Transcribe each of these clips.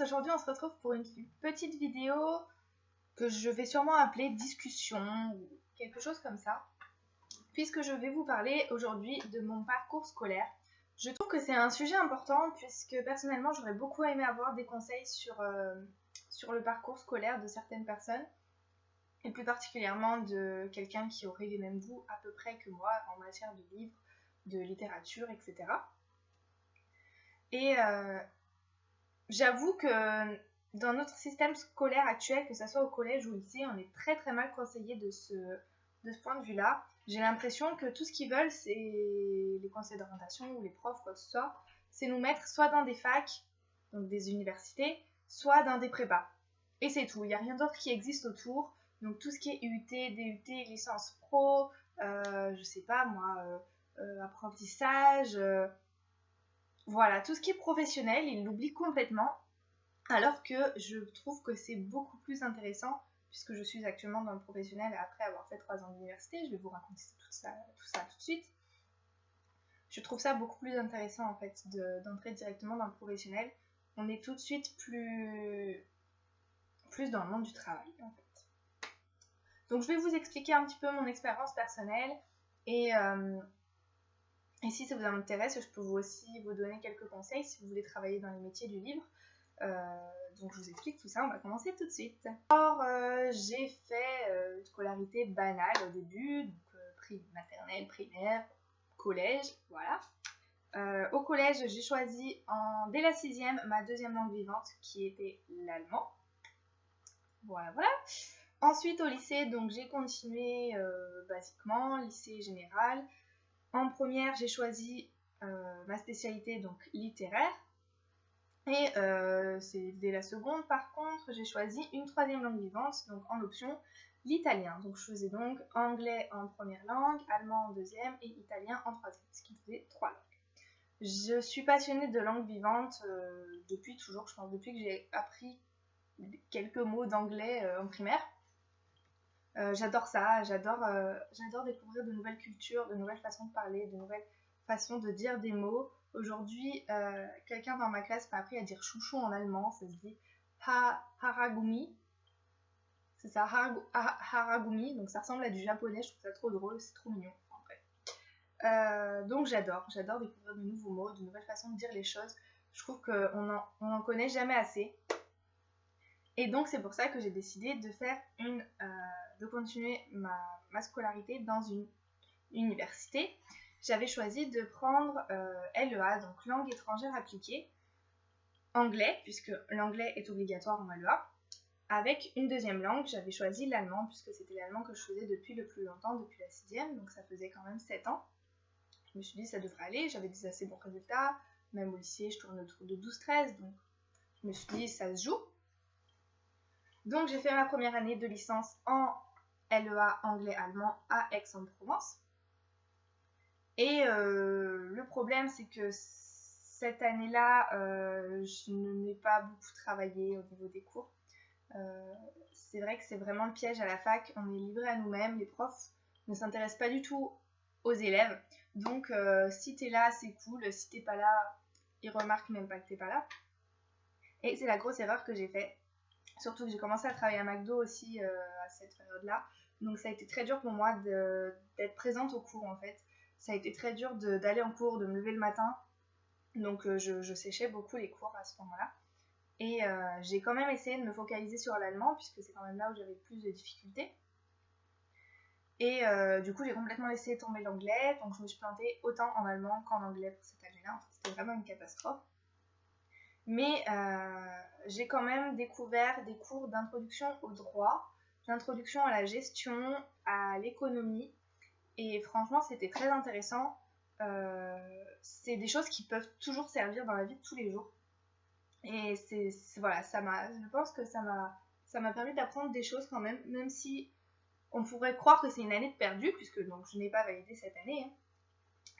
aujourd'hui on se retrouve pour une petite vidéo que je vais sûrement appeler discussion ou quelque chose comme ça, puisque je vais vous parler aujourd'hui de mon parcours scolaire. Je trouve que c'est un sujet important puisque personnellement j'aurais beaucoup aimé avoir des conseils sur le parcours scolaire de certaines personnes, et plus particulièrement de quelqu'un qui aurait les mêmes goûts à peu près que moi en matière de livres, de littérature, etc. Et j'avoue que dans notre système scolaire actuel, que ce soit au collège ou au lycée, on est très très mal conseillé de ce point de vue-là. J'ai l'impression que tout ce qu'ils veulent, c'est les conseils d'orientation ou les profs, quoi que ce soit, c'est nous mettre soit dans des facs, donc des universités, soit dans des prépas. Et c'est tout, il n'y a rien d'autre qui existe autour. Donc tout ce qui est UT, DUT, licence pro, je sais pas moi, apprentissage, voilà, tout ce qui est professionnel, ils l'oublient complètement. Alors que je trouve que c'est beaucoup plus intéressant, puisque je suis actuellement dans le professionnel après avoir fait 3 ans d'université. Je vais vous raconter tout ça tout de suite. Je trouve ça beaucoup plus intéressant en fait d'entrer directement dans le professionnel. On est tout de suite plus dans le monde du travail en fait. Donc je vais vous expliquer un petit peu mon expérience personnelle et si ça vous intéresse, je peux aussi vous donner quelques conseils si vous voulez travailler dans les métiers du livre. Donc je vous explique tout ça, on va commencer tout de suite. Alors j'ai fait une scolarité banale au début, donc maternelle, primaire, collège, voilà. Au collège, j'ai choisi dès la 6e ma deuxième langue vivante qui était l'allemand. Voilà. Ensuite au lycée, donc j'ai continué basiquement, lycée général. En première, j'ai choisi ma spécialité, donc littéraire. Et c'est dès la seconde, par contre, j'ai choisi une troisième langue vivante, donc en option, l'italien. Donc je faisais donc anglais en première langue, allemand en deuxième et italien en troisième, ce qui faisait 3 langues. Je suis passionnée de langue vivante depuis toujours, je pense, depuis que j'ai appris quelques mots d'anglais en primaire. J'adore ça, j'adore découvrir de nouvelles cultures, de nouvelles façons de parler, de nouvelles façons de dire des mots. Aujourd'hui, quelqu'un dans ma classe m'a appris à dire chouchou en allemand, ça se dit haragumi. C'est ça, haragumi, donc ça ressemble à du japonais, je trouve ça trop drôle, c'est trop mignon. En vrai. Donc j'adore découvrir de nouveaux mots, de nouvelles façons de dire les choses. Je trouve qu'on n'en connaît jamais assez. Et donc c'est pour ça que j'ai décidé de continuer ma scolarité dans une université. J'avais choisi de prendre LEA, donc langue étrangère appliquée, anglais, puisque l'anglais est obligatoire en LEA, avec une deuxième langue. J'avais choisi l'allemand, puisque c'était l'allemand que je faisais depuis le plus longtemps, depuis la 6e, donc ça faisait quand même 7 ans. Je me suis dit ça devrait aller, j'avais des assez bons résultats, même au lycée je tourne autour de 12-13, donc je me suis dit ça se joue. Donc j'ai fait ma première année de licence en LEA anglais-allemand à Aix-en-Provence. Et le problème, c'est que cette année-là, je n'ai pas beaucoup travaillé au niveau des cours. C'est vrai que c'est vraiment le piège à la fac, on est livré à nous-mêmes, les profs ne s'intéressent pas du tout aux élèves. Donc si t'es là, c'est cool, si t'es pas là, ils remarquent même pas que t'es pas là. Et c'est la grosse erreur que j'ai faite. Surtout que j'ai commencé à travailler à McDo aussi à cette période-là. Donc ça a été très dur pour moi d'être présente au cours en fait. Ça a été très dur d'aller en cours, de me lever le matin. Donc je séchais beaucoup les cours à ce moment-là. Et j'ai quand même essayé de me focaliser sur l'allemand, puisque c'est quand même là où j'avais le plus de difficultés. Et du coup j'ai complètement laissé tomber l'anglais. Donc je me suis plantée autant en allemand qu'en anglais pour cette année-là. En fait, c'était vraiment une catastrophe. Mais j'ai quand même découvert des cours d'introduction au droit, d'introduction à la gestion, à l'économie. Et franchement, c'était très intéressant. C'est des choses qui peuvent toujours servir dans la vie de tous les jours. Et voilà, je pense que ça m'a permis d'apprendre des choses quand même si on pourrait croire que c'est une année de perdu, puisque donc, je n'ai pas validé cette année, hein,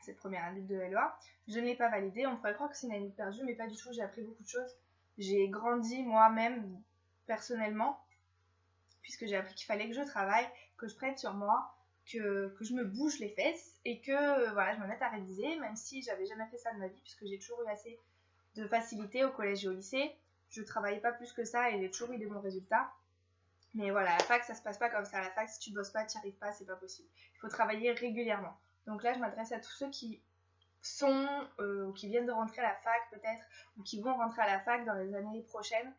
cette première année de LEA. Je ne l'ai pas validée, on pourrait croire que c'est une année de perdu, mais pas du tout, j'ai appris beaucoup de choses. J'ai grandi moi-même personnellement, puisque j'ai appris qu'il fallait que je travaille, que je prenne sur moi, que je me bouge les fesses et que voilà, je me mette à réviser, même si j'avais jamais fait ça de ma vie, puisque j'ai toujours eu assez de facilité au collège et au lycée je travaillais pas plus que ça et j'ai toujours eu des bons résultats. Mais voilà, à la fac, ça se passe pas comme ça. À la fac, si tu bosses pas, tu n'y arrives pas, c'est pas possible. Il faut travailler régulièrement. Donc là, je m'adresse à tous ceux qui sont, ou qui viennent de rentrer à la fac peut-être, ou qui vont rentrer à la fac dans les années prochaines.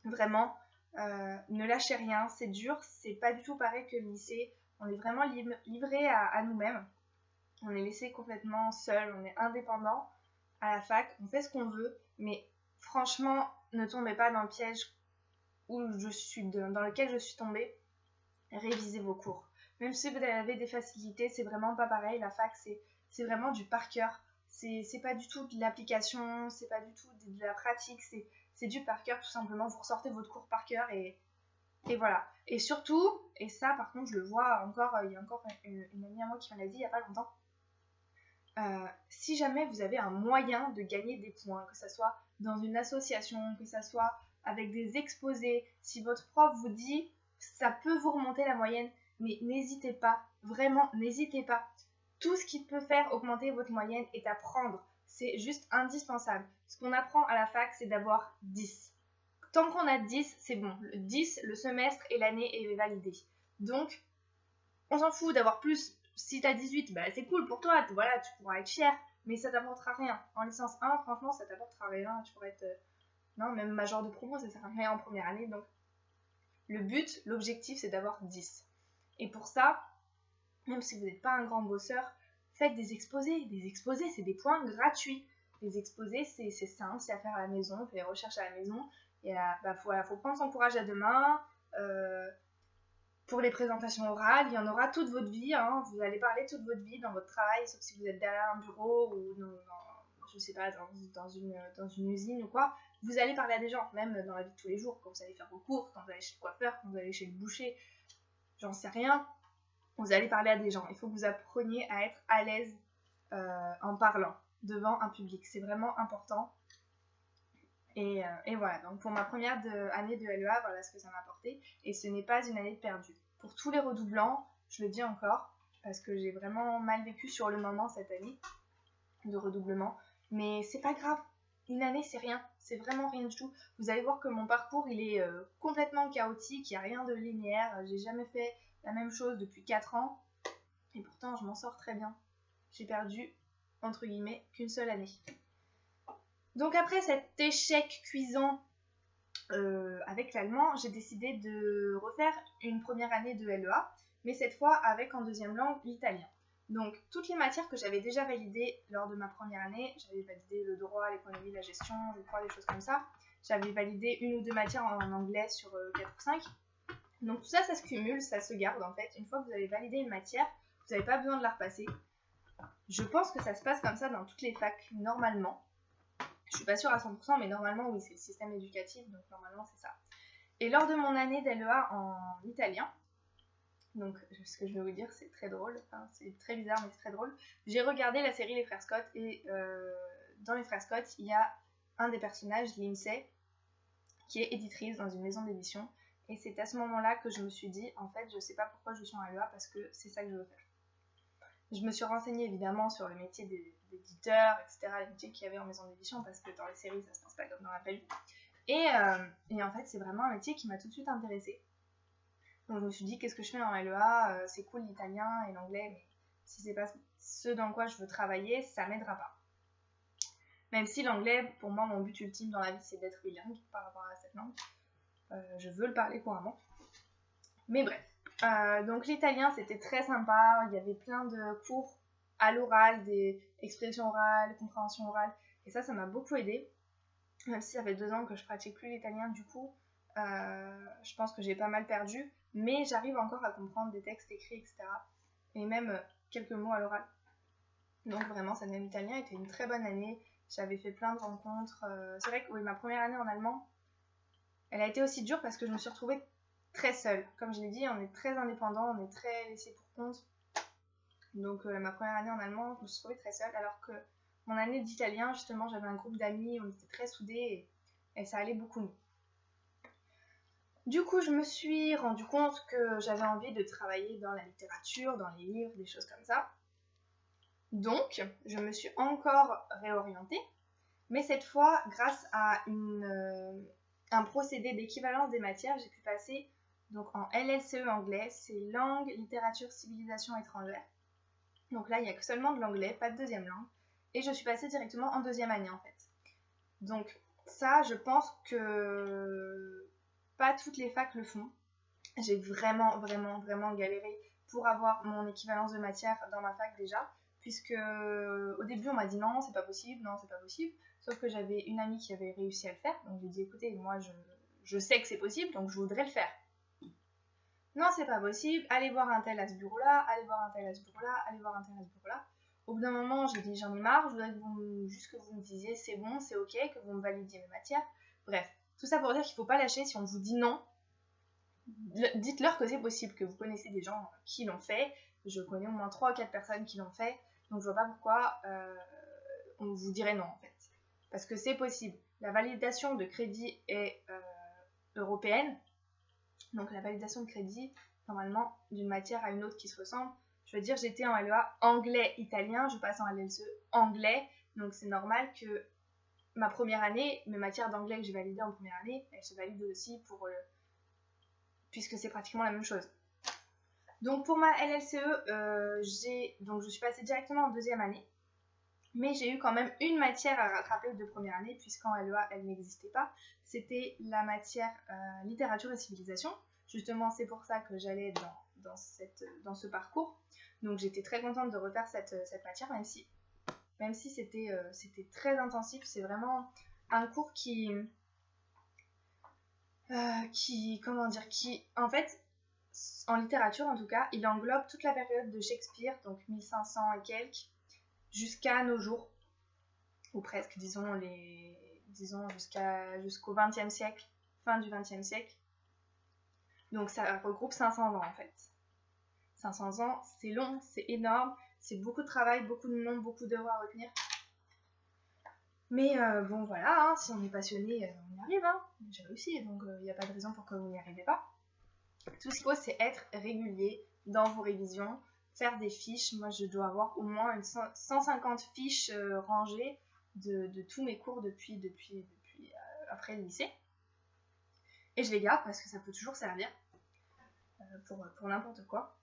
Vraiment, ne lâchez rien, c'est dur, c'est pas du tout pareil que le lycée. On est vraiment livré à nous-mêmes. On est laissé complètement seul, on est indépendant à la fac, on fait ce qu'on veut, mais franchement, ne tombez pas dans le piège dans lequel je suis tombée. Révisez vos cours. Même si vous avez des facilités, c'est vraiment pas pareil. La fac, c'est vraiment du par cœur. C'est pas du tout de l'application, c'est pas du tout de la pratique, c'est du par cœur tout simplement. Vous ressortez votre cours par cœur et voilà. Et surtout, et ça par contre je le vois encore, il y a encore une amie à moi qui me l'a dit il y a pas longtemps, si jamais vous avez un moyen de gagner des points, que ce soit dans une association, que ce soit avec des exposés, si votre prof vous dit ça peut vous remonter la moyenne, mais n'hésitez pas, vraiment n'hésitez pas. Tout ce qui peut faire augmenter votre moyenne est à prendre, c'est juste indispensable. Ce qu'on apprend à la fac, c'est d'avoir 10. Tant qu'on a 10, c'est bon. Le 10, le semestre et l'année est validée. Donc, on s'en fout d'avoir plus. Si t'as 18, bah c'est cool pour toi, voilà, tu pourras être fier, mais ça t'apportera rien. En licence 1, franchement, ça t'apportera rien. Tu pourrais être. Non, même major de promo, ça sert à rien en première année. Donc, le but, l'objectif, c'est d'avoir 10. Et pour ça, même si vous n'êtes pas un grand bosseur, faites des exposés. Des exposés, c'est des points gratuits. Les exposés, c'est simple, c'est à faire à la maison, on fait des recherches à la maison. Et voilà, faut prendre son courage à deux mains. Pour les présentations orales, il y en aura toute votre vie. Hein. Vous allez parler toute votre vie dans votre travail, sauf si vous êtes derrière un bureau ou je sais pas, dans une usine ou quoi. Vous allez parler à des gens, même dans la vie de tous les jours, quand vous allez faire vos courses, quand vous allez chez le coiffeur, quand vous allez chez le boucher, j'en sais rien. Vous allez parler à des gens. Il faut que vous appreniez à être à l'aise en parlant devant un public. C'est vraiment important. Et voilà, donc pour ma première année de LEA, voilà ce que ça m'a apporté. Et ce n'est pas une année perdue. Pour tous les redoublants, je le dis encore, parce que j'ai vraiment mal vécu sur le moment cette année de redoublement. Mais c'est pas grave, une année c'est rien, c'est vraiment rien du tout. Vous allez voir que mon parcours il est complètement chaotique, il n'y a rien de linéaire. J'ai jamais fait la même chose depuis 4 ans. Et pourtant je m'en sors très bien. J'ai perdu, entre guillemets, qu'une seule année. Donc après cet échec cuisant avec l'allemand, j'ai décidé de refaire une première année de LEA, mais cette fois avec en deuxième langue l'italien. Donc toutes les matières que j'avais déjà validées lors de ma première année, j'avais validé le droit, l'économie, la gestion, je crois, des choses comme ça. J'avais validé une ou deux matières en anglais sur 4 ou 5. Donc tout ça, ça se cumule, ça se garde en fait. Une fois que vous avez validé une matière, vous n'avez pas besoin de la repasser. Je pense que ça se passe comme ça dans toutes les facs, normalement. Je suis pas sûre à 100%, mais normalement, oui, c'est le système éducatif, donc normalement, c'est ça. Et lors de mon année d'LEA en italien, donc ce que je vais vous dire, c'est très drôle, hein, c'est très bizarre, mais c'est très drôle. J'ai regardé la série Les Frères Scott, et dans Les Frères Scott, il y a un des personnages, Lindsay, qui est éditrice dans une maison d'édition. Et c'est à ce moment-là que je me suis dit, en fait, je sais pas pourquoi je suis en LEA, parce que c'est ça que je veux faire. Je me suis renseignée évidemment sur le métier d'éditeur, etc., les métiers qu'il y avait en maison d'édition, parce que dans les séries, ça se passe pas comme dans la vraie vie. Et en fait, c'est vraiment un métier qui m'a tout de suite intéressée. Donc je me suis dit, qu'est-ce que je fais en LEA? C'est cool l'italien et l'anglais, mais si c'est pas ce dans quoi je veux travailler, ça m'aidera pas. Même si l'anglais, pour moi, mon but ultime dans la vie, c'est d'être bilingue par rapport à cette langue. Je veux le parler couramment. Mais bref. Donc l'italien c'était très sympa, il y avait plein de cours à l'oral, des expressions orales, compréhension orale, et ça m'a beaucoup aidé. Même si ça fait 2 ans que je pratique plus l'italien, du coup je pense que j'ai pas mal perdu, mais j'arrive encore à comprendre des textes écrits, etc. Et même quelques mots à l'oral. Donc vraiment cette année d'italien était une très bonne année, j'avais fait plein de rencontres. C'est vrai que oui, ma première année en allemand, elle a été aussi dure parce que je me suis retrouvée très seule. Comme je l'ai dit, on est très indépendant, on est très laissé pour compte. Donc ma première année en allemand, je me suis trouvée très seule, alors que mon année d'italien, justement, j'avais un groupe d'amis, on était très soudés et ça allait beaucoup mieux. Du coup, je me suis rendu compte que j'avais envie de travailler dans la littérature, dans les livres, des choses comme ça. Donc, je me suis encore réorientée, Mais cette fois, grâce à un procédé d'équivalence des matières, j'ai pu passer donc en LLCE anglais, c'est langue, littérature, civilisation étrangère. Donc là, il n'y a que seulement de l'anglais, pas de deuxième langue. Et je suis passée directement en deuxième année en fait. Donc ça, je pense que pas toutes les facs le font. J'ai vraiment galéré pour avoir mon équivalence de matière dans ma fac déjà. Puisque au début, on m'a dit non, c'est pas possible, non, c'est pas possible. Sauf que j'avais une amie qui avait réussi à le faire. Donc j'ai dit écoutez, moi je sais que c'est possible, donc je voudrais le faire. Non, c'est pas possible, allez voir un tel à ce bureau-là, allez voir un tel à ce bureau-là, allez voir un tel à ce bureau-là. Au bout d'un moment, j'ai dit j'en ai marre, je voudrais juste que vous me disiez c'est bon, c'est ok, que vous me validiez mes matières. Bref, tout ça pour dire qu'il faut pas lâcher. Si on vous dit non, dites-leur que c'est possible, que vous connaissez des gens qui l'ont fait. Je connais au moins 3 ou 4 personnes qui l'ont fait, donc je vois pas pourquoi on vous dirait non en fait. Parce que c'est possible. La validation de crédit est européenne. Donc la validation de crédit, normalement, d'une matière à une autre qui se ressemble. Je veux dire, j'étais en LEA anglais-italien, je passe en LLCE anglais. Donc c'est normal que ma première année, mes matières d'anglais que j'ai validées en première année, elles se valident aussi puisque c'est pratiquement la même chose. Donc pour ma LLCE, donc je suis passée directement en deuxième année. Mais j'ai eu quand même une matière à rattraper de première année, puisqu'en LEA, elle n'existait pas. C'était la matière littérature et civilisation. Justement, c'est pour ça que j'allais dans ce parcours. Donc j'étais très contente de refaire cette matière, même si c'était très intensif. C'est vraiment un cours qui, en fait, en littérature en tout cas, il englobe toute la période de Shakespeare, donc 1500 et quelques, jusqu'à nos jours, ou presque, disons jusqu'au XXe siècle, fin du XXe siècle. Donc ça regroupe 500 ans en fait. 500 ans, c'est long, c'est énorme, c'est beaucoup de travail, beaucoup de noms, beaucoup d'heures à retenir. Mais bon voilà, hein, si on est passionné, on y arrive. Hein. J'ai réussi, donc il n'y a pas de raison pour que vous n'y arrivez pas. Tout ce qu'il faut, c'est être régulier dans vos révisions, faire des fiches. Moi, je dois avoir au moins 150 fiches rangées de tous mes cours depuis après le lycée. Et je les garde parce que ça peut toujours servir pour n'importe quoi.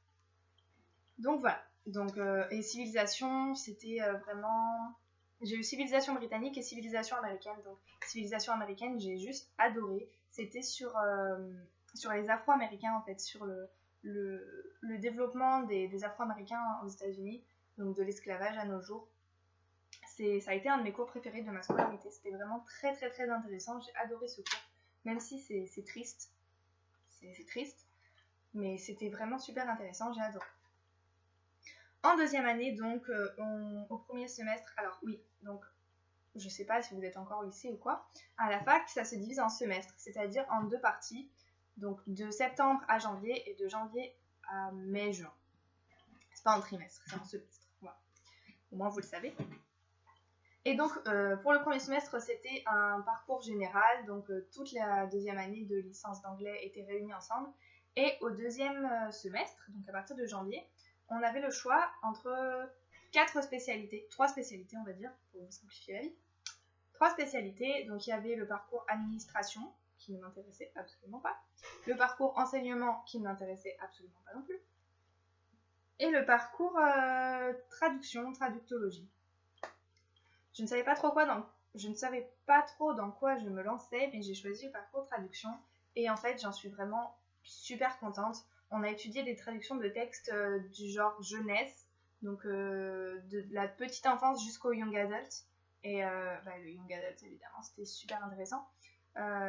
Donc voilà. Donc, et civilisation, c'était vraiment... J'ai eu civilisation britannique et civilisation américaine. Donc civilisation américaine, j'ai juste adoré. C'était sur les Afro-Américains en fait, sur le développement des Afro-Américains aux États-Unis, donc de l'esclavage à nos jours. Ça a été un de mes cours préférés de ma scolarité. C'était vraiment très intéressant. J'ai adoré ce cours, même si c'est triste. C'est triste, mais c'était vraiment super intéressant. J'ai adoré. En deuxième année, donc, au premier semestre, alors oui, donc, je sais pas si vous êtes encore au lycée ou quoi, à la fac, ça se divise en semestres, c'est-à-dire en 2 parties, donc de septembre à janvier et de janvier à mai-juin. C'est pas en trimestre, c'est en semestre, voilà. Au moins, vous le savez. Et donc, pour le premier semestre, c'était un parcours général, donc toute la deuxième année de licence d'anglais était réunie ensemble. Et au deuxième semestre, donc à partir de janvier, on avait le choix entre 3 spécialités, on va dire, pour vous simplifier la vie. 3 spécialités, donc il y avait le parcours administration, qui ne m'intéressait absolument pas, le parcours enseignement, qui ne m'intéressait absolument pas non plus, et le parcours traductologie. Je ne savais pas trop dans quoi je me lançais, mais j'ai choisi le parcours traduction, et en fait j'en suis vraiment super contente. On a étudié des traductions de textes du genre jeunesse, donc de la petite enfance jusqu'au young adult. Et le young adult, évidemment, c'était super intéressant.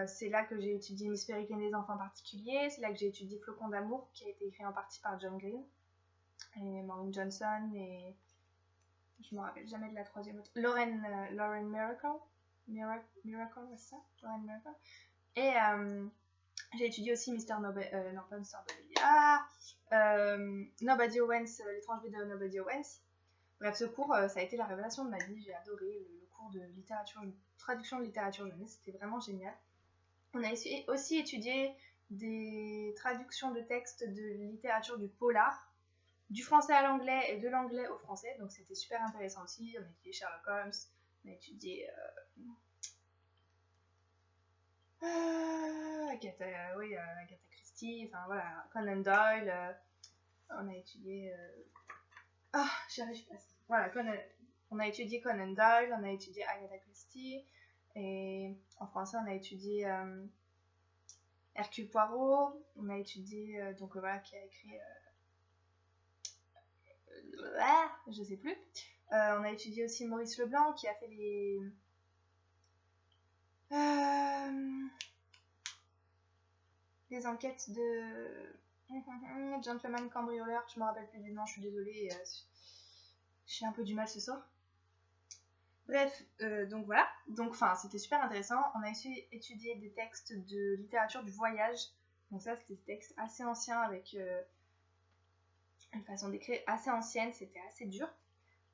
C'est là que j'ai étudié Miss Peregrine et les enfants particuliers. C'est là que j'ai étudié Flocon d'amour, qui a été écrit en partie par John Green et Maureen Johnson. Et je me rappelle jamais de la troisième autre. Lauren Miracle, c'est ça, Lauren Miracle. Et j'ai étudié aussi Mr. Nobody, non pas Mr. Nobody, Nobody Owens, l'étrange vie de Nobody Owens. Bref, ce cours, ça a été la révélation de ma vie. J'ai adoré le cours de traduction de littérature jeunesse, c'était vraiment génial. On a aussi étudié des traductions de textes de littérature du polar, du français à l'anglais et de l'anglais au français, donc c'était super intéressant aussi. On a étudié Sherlock Holmes, On a étudié Agatha Christie, enfin voilà, Conan Doyle. On a étudié... j'y arrive pas. Voilà, on a étudié Conan Doyle, on a étudié Agatha Christie, et en français, on a étudié Hercule Poirot, on a étudié, qui a écrit... je sais plus. On a étudié aussi Maurice Leblanc, qui a fait les enquêtes de Gentleman Cambrioleur. Je me rappelle plus du nom, je suis désolée. J'ai un peu du mal ce soir. Bref, donc voilà. Donc, c'était super intéressant. On a étudié des textes de littérature du voyage. Donc ça, c'était des textes assez anciens avec une façon d'écrire assez ancienne. C'était assez dur.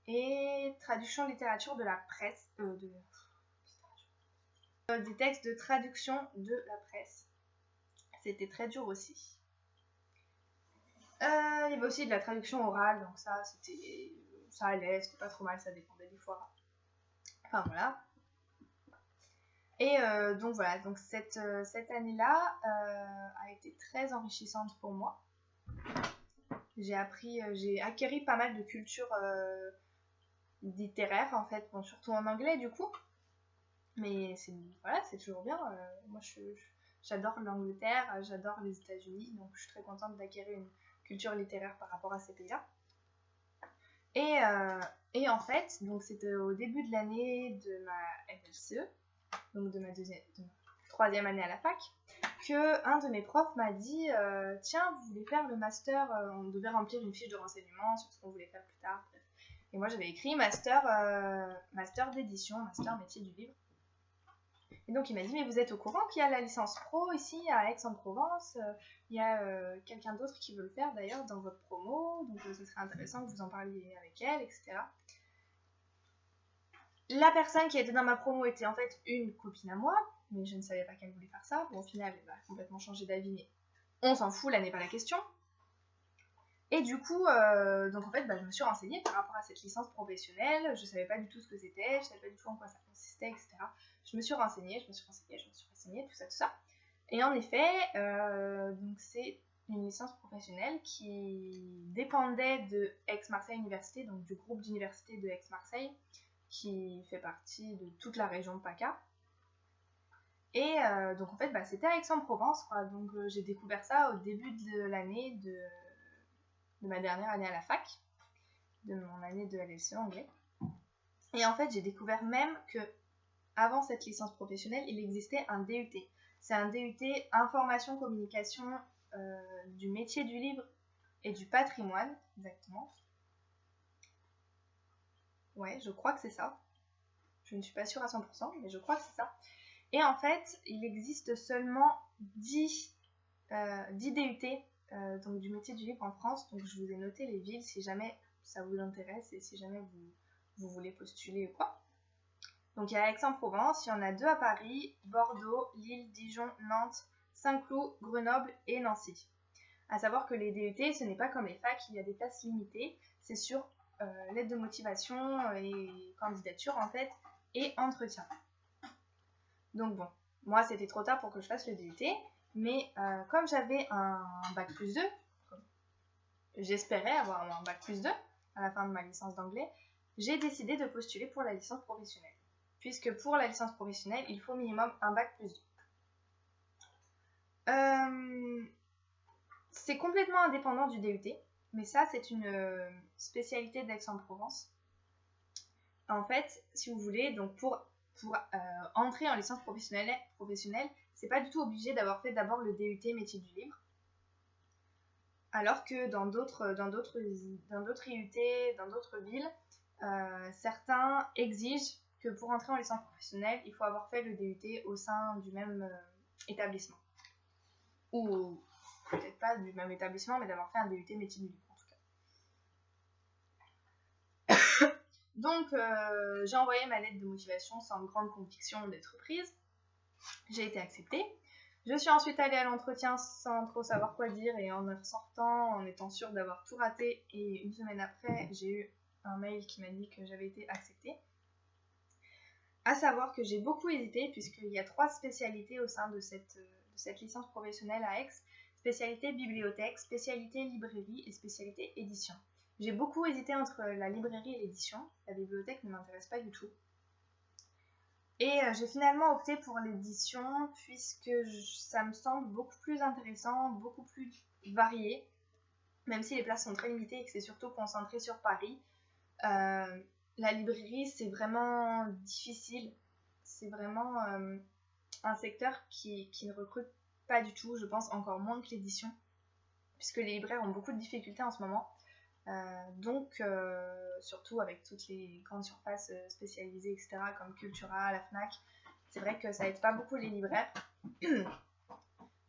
Et traduction littérature de la presse. Des textes de traduction de la presse. C'était très dur aussi. Il y avait aussi de la traduction orale. Donc ça allait. C'était pas trop mal. Ça dépendait des fois. Enfin voilà. Et donc voilà, donc cette année-là a été très enrichissante pour moi. J'ai acquis pas mal de culture littéraire en fait, bon, surtout en anglais du coup. Mais c'est toujours bien. Moi j'adore l'Angleterre, j'adore les États-Unis, donc je suis très contente d'acquérir une culture littéraire par rapport à ces pays-là. Et en fait, donc c'était au début de l'année de ma FLCE, donc de ma troisième année à la fac, que un de mes profs m'a dit tiens, vous voulez faire le master, on devait remplir une fiche de renseignement sur ce qu'on voulait faire plus tard. Bref. Et moi j'avais écrit master d'édition, master métier du livre. Et donc il m'a dit mais vous êtes au courant qu'il y a la licence pro ici à Aix-en-Provence, il y a quelqu'un d'autre qui veut le faire d'ailleurs dans votre promo, donc ce serait intéressant que vous en parliez avec elle, etc. La personne qui était dans ma promo était en fait une copine à moi, mais je ne savais pas qu'elle voulait faire ça. Bon, au final, elle a complètement changé d'avis, mais on s'en fout, là n'est pas la question. Et du coup, donc en fait, je me suis renseignée par rapport à cette licence professionnelle. Je savais pas du tout ce que c'était, je savais pas du tout en quoi ça consistait, etc. Je me suis renseignée, tout ça. Et en effet, donc c'est une licence professionnelle qui dépendait de Aix-Marseille Université, donc du groupe d'universités de Aix-Marseille, qui fait partie de toute la région de PACA. Et donc en fait, c'était à Aix-en-Provence, quoi. Donc j'ai découvert ça au début de l'année de ma dernière année à la fac, de mon année de LLCE anglais. Et en fait, j'ai découvert même que avant cette licence professionnelle, il existait un DUT. C'est un DUT Information Communication du métier du livre et du patrimoine, exactement. Ouais, je crois que c'est ça. Je ne suis pas sûre à 100%, mais je crois que c'est ça. Et en fait, il existe seulement 10 DUT donc du métier du livre en France. Donc je vous ai noté les villes si jamais ça vous intéresse et si jamais vous voulez postuler ou quoi. Donc il y a Aix-en-Provence, il y en a 2 à Paris, Bordeaux, Lille, Dijon, Nantes, Saint-Cloud, Grenoble et Nancy. À savoir que les DUT, ce n'est pas comme les facs, il y a des places limitées. C'est sur lettre de motivation et candidature en fait, et entretien. Donc bon, moi c'était trop tard pour que je fasse le DUT, mais comme j'avais un bac plus 2, j'espérais avoir un bac plus 2 à la fin de ma licence d'anglais, j'ai décidé de postuler pour la licence professionnelle. Puisque pour la licence professionnelle, il faut minimum un bac plus 2. C'est complètement indépendant du DUT, mais ça c'est une spécialité d'Aix-en-Provence. En fait, si vous voulez, donc pour entrer en licence professionnelle, c'est pas du tout obligé d'avoir fait d'abord le DUT métier du livre. Alors que dans d'autres IUT, dans d'autres villes, certains exigent que pour entrer en licence professionnelle, il faut avoir fait le DUT au sein du même établissement. Ou peut-être pas du même établissement, mais d'avoir fait un DUT métier du livre en tout cas. Donc j'ai envoyé ma lettre de motivation sans grande conviction d'être prise. J'ai été acceptée. Je suis ensuite allée à l'entretien sans trop savoir quoi dire et en ressortant en étant sûre d'avoir tout raté. Et une semaine après, j'ai eu un mail qui m'a dit que j'avais été acceptée. À savoir que j'ai beaucoup hésité puisqu'il y a 3 spécialités au sein de cette licence professionnelle à Aix. Spécialité bibliothèque, spécialité librairie et spécialité édition. J'ai beaucoup hésité entre la librairie et l'édition. La bibliothèque ne m'intéresse pas du tout. Et j'ai finalement opté pour l'édition puisque ça me semble beaucoup plus intéressant, beaucoup plus varié, même si les places sont très limitées et que c'est surtout concentré sur Paris. La librairie, c'est vraiment difficile. C'est vraiment un secteur qui ne recrute pas du tout, je pense encore moins que l'édition, puisque les libraires ont beaucoup de difficultés en ce moment. Donc, surtout avec toutes les grandes surfaces spécialisées, etc., comme Cultura, la Fnac, c'est vrai que ça aide pas beaucoup les libraires.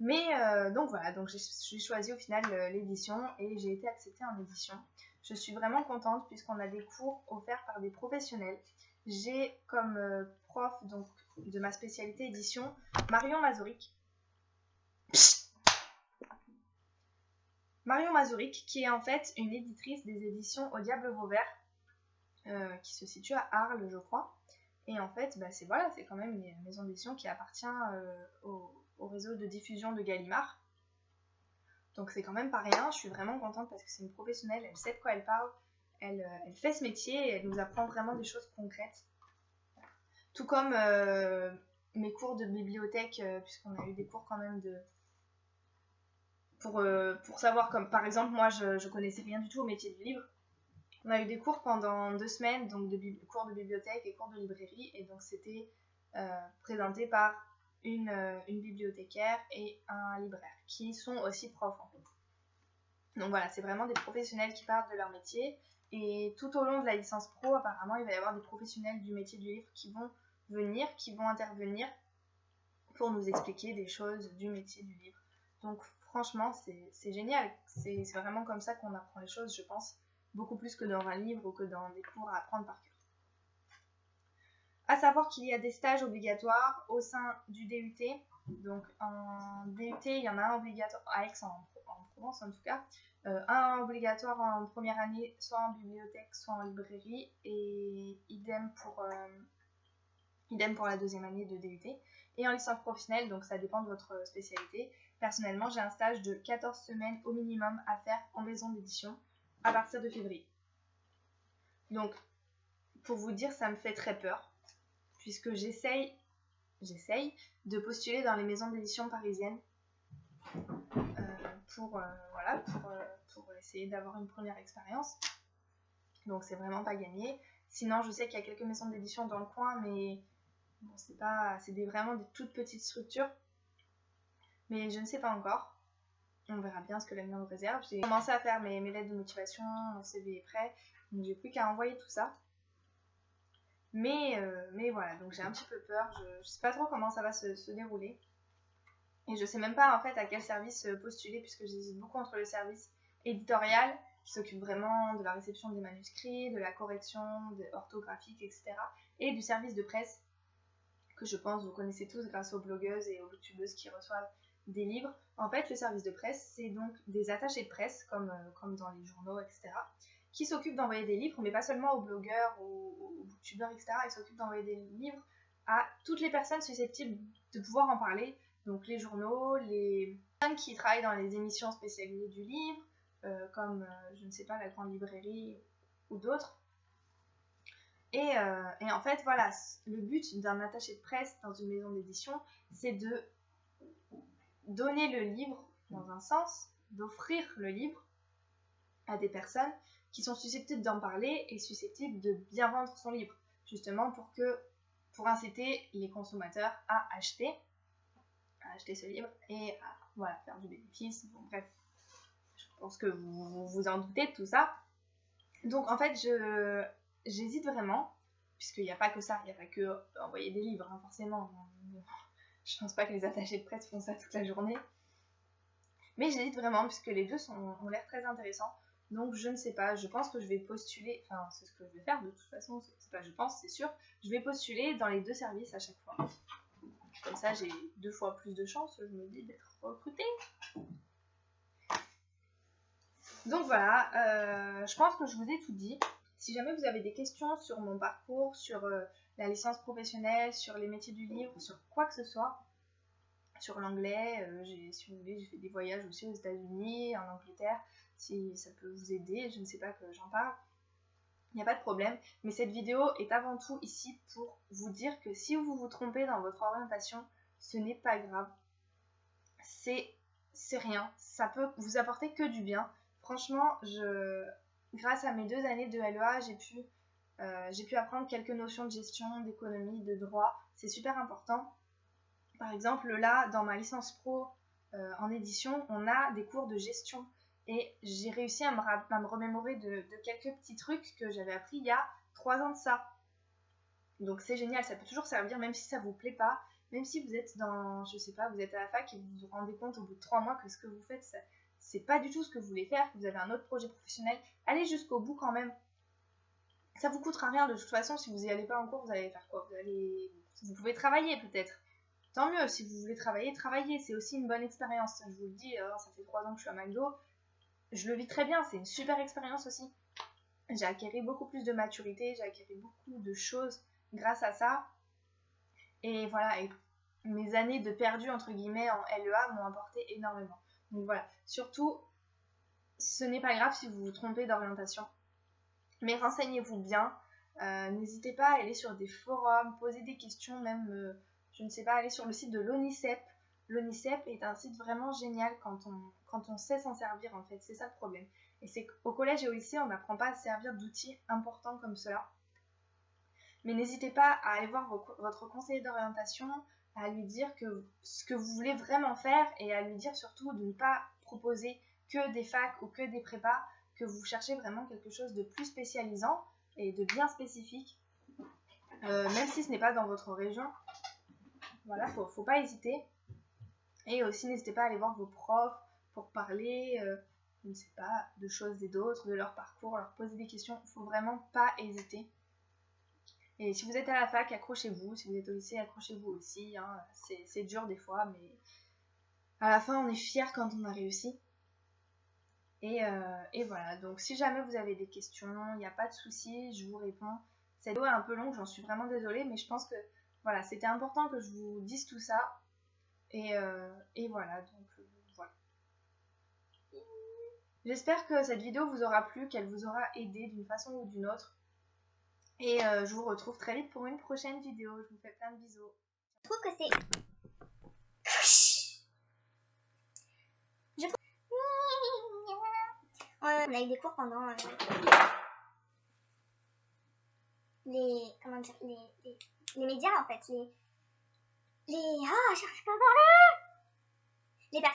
Mais donc voilà, donc j'ai choisi au final l'édition et j'ai été acceptée en édition. Je suis vraiment contente puisqu'on a des cours offerts par des professionnels. J'ai comme prof donc, de ma spécialité édition Marion Mazuric. Marion Mazuric, qui est en fait une éditrice des éditions Au Diable Vauvert, qui se situe à Arles, je crois. Et en fait, bah, c'est quand même une maison d'édition qui appartient au réseau de diffusion de Gallimard. Donc c'est quand même pas rien, je suis vraiment contente parce que c'est une professionnelle, elle sait de quoi elle parle, elle fait ce métier et elle nous apprend vraiment des choses concrètes. Tout comme mes cours de bibliothèque, puisqu'on a eu des cours quand même pour savoir, comme par exemple moi je connaissais rien du tout au métier du livre. On a eu des cours pendant 2 semaines, donc cours de bibliothèque et cours de librairie, et donc c'était présenté par une bibliothécaire et un libraire, qui sont aussi profs en fait. Donc voilà, c'est vraiment des professionnels qui parlent de leur métier, et tout au long de la licence pro, apparemment, il va y avoir des professionnels du métier du livre qui vont venir, qui vont intervenir pour nous expliquer des choses du métier du livre. Donc franchement, c'est génial, c'est vraiment comme ça qu'on apprend les choses, je pense, beaucoup plus que dans un livre ou que dans des cours à apprendre par cœur. À savoir qu'il y a des stages obligatoires au sein du DUT. Donc en DUT, il y en a un obligatoire à Aix en Provence en tout cas. Un obligatoire en première année, soit en bibliothèque, soit en librairie. Et idem pour la deuxième année de DUT. Et en licence professionnelle, donc ça dépend de votre spécialité. Personnellement, j'ai un stage de 14 semaines au minimum à faire en maison d'édition à partir de février. Donc, pour vous dire, ça me fait très peur, puisque j'essaye de postuler dans les maisons d'édition parisiennes pour essayer d'avoir une première expérience. Donc, c'est vraiment pas gagné. Sinon, je sais qu'il y a quelques maisons d'édition dans le coin, mais bon, c'est vraiment des toutes petites structures. Mais je ne sais pas encore. On verra bien ce que l'avenir nous réserve. J'ai commencé à faire mes lettres de motivation, mon CV est prêt, donc j'ai plus qu'à envoyer tout ça. Mais voilà, donc j'ai un petit peu peur, je sais pas trop comment ça va se dérouler. Et je sais même pas en fait à quel service postuler, puisque j'hésite beaucoup entre le service éditorial, qui s'occupe vraiment de la réception des manuscrits, de la correction orthographique, etc. et du service de presse, que je pense vous connaissez tous grâce aux blogueuses et aux booktubeuses qui reçoivent des livres. En fait, le service de presse, c'est donc des attachés de presse, comme dans les journaux, etc., qui s'occupent d'envoyer des livres, mais pas seulement aux blogueurs, aux booktubeurs, etc., ils s'occupent d'envoyer des livres à toutes les personnes susceptibles de pouvoir en parler, donc les journaux, les personnes qui travaillent dans les émissions spécialisées du livre, comme, je ne sais pas, la Grande Librairie ou d'autres. Et en fait, voilà, le but d'un attaché de presse dans une maison d'édition, c'est de donner le livre, dans un sens, d'offrir le livre à des personnes qui sont susceptibles d'en parler et susceptibles de bien vendre son livre, justement pour inciter les consommateurs à acheter ce livre et à faire du bénéfice. Bon, bref, je pense que vous vous en doutez de tout ça. Donc en fait, j'hésite vraiment, puisqu'il n'y a pas que ça, il n'y a pas que envoyer des livres, hein, forcément. Je pense pas que les attachés de presse font ça toute la journée. Mais j'hésite vraiment, puisque les deux ont l'air très intéressants. Donc je ne sais pas, je pense que je vais postuler, enfin c'est ce que je vais faire de toute façon, c'est pas je pense, c'est sûr. Je vais postuler dans les deux services à chaque fois. Comme ça j'ai 2 fois plus de chances, je me dis, d'être recrutée. Donc voilà, je pense que je vous ai tout dit. Si jamais vous avez des questions sur mon parcours, sur la licence professionnelle, sur les métiers du livre, sur quoi que ce soit, sur l'anglais, si vous voulez, j'ai fait des voyages aussi aux États-Unis, en Angleterre, si ça peut vous aider, je ne sais pas que j'en parle, il n'y a pas de problème. Mais cette vidéo est avant tout ici pour vous dire que si vous vous trompez dans votre orientation, ce n'est pas grave. C'est rien, ça peut vous apporter que du bien. Franchement, grâce à mes 2 années de LEA, j'ai pu apprendre quelques notions de gestion, d'économie, de droit. C'est super important. Par exemple, là, dans ma licence pro en édition, on a des cours de gestion. Et j'ai réussi à me remémorer de quelques petits trucs que j'avais appris il y a 3 ans de ça. Donc c'est génial, ça peut toujours servir, même si ça vous plaît pas. Même si vous êtes je sais pas, vous êtes à la fac et vous vous rendez compte au bout de 3 mois que ce que vous faites, c'est pas du tout ce que vous voulez faire, que vous avez un autre projet professionnel, allez jusqu'au bout quand même. Ça vous coûtera rien de toute façon, si vous y allez pas en cours, vous allez faire quoi? Vous pouvez travailler peut-être. Tant mieux, si vous voulez travailler, travaillez, c'est aussi une bonne expérience. Je vous le dis, ça fait 3 ans que je suis à McDo, je le vis très bien, c'est une super expérience aussi. J'ai acquis beaucoup plus de maturité, j'ai acquis beaucoup de choses grâce à ça. Et voilà, et mes années de perdu entre guillemets en LEA m'ont apporté énormément. Donc voilà, surtout, ce n'est pas grave si vous vous trompez d'orientation, mais renseignez-vous bien. N'hésitez pas à aller sur des forums, poser des questions, même, je ne sais pas, aller sur le site de l'ONICEP. L'ONICEP est un site vraiment génial quand on sait s'en servir en fait, c'est ça le problème. Et c'est qu'au collège et au lycée, on n'apprend pas à se servir d'outils importants comme cela. Mais n'hésitez pas à aller voir votre conseiller d'orientation, à lui dire ce que vous voulez vraiment faire et à lui dire surtout de ne pas proposer que des facs ou que des prépas, que vous cherchez vraiment quelque chose de plus spécialisant et de bien spécifique, même si ce n'est pas dans votre région. Voilà, faut pas hésiter. Et aussi, n'hésitez pas à aller voir vos profs pour parler, je ne sais pas, de choses et d'autres, de leur parcours, leur poser des questions. Il ne faut vraiment pas hésiter. Et si vous êtes à la fac, accrochez-vous. Si vous êtes au lycée, accrochez-vous aussi. Hein. C'est dur des fois, mais à la fin, on est fiers quand on a réussi. Et voilà. Donc, si jamais vous avez des questions, il n'y a pas de souci, je vous réponds. Cette vidéo est un peu longue, j'en suis vraiment désolée, mais je pense que voilà, c'était important que je vous dise tout ça. Et voilà. Donc, voilà. J'espère que cette vidéo vous aura plu, qu'elle vous aura aidé d'une façon ou d'une autre. Et je vous retrouve très vite pour une prochaine vidéo. Je vous fais plein de bisous. Je trouve que c'est... On a eu des cours pendant comment dire, les médias en fait, j'arrive pas à parler. Les personnes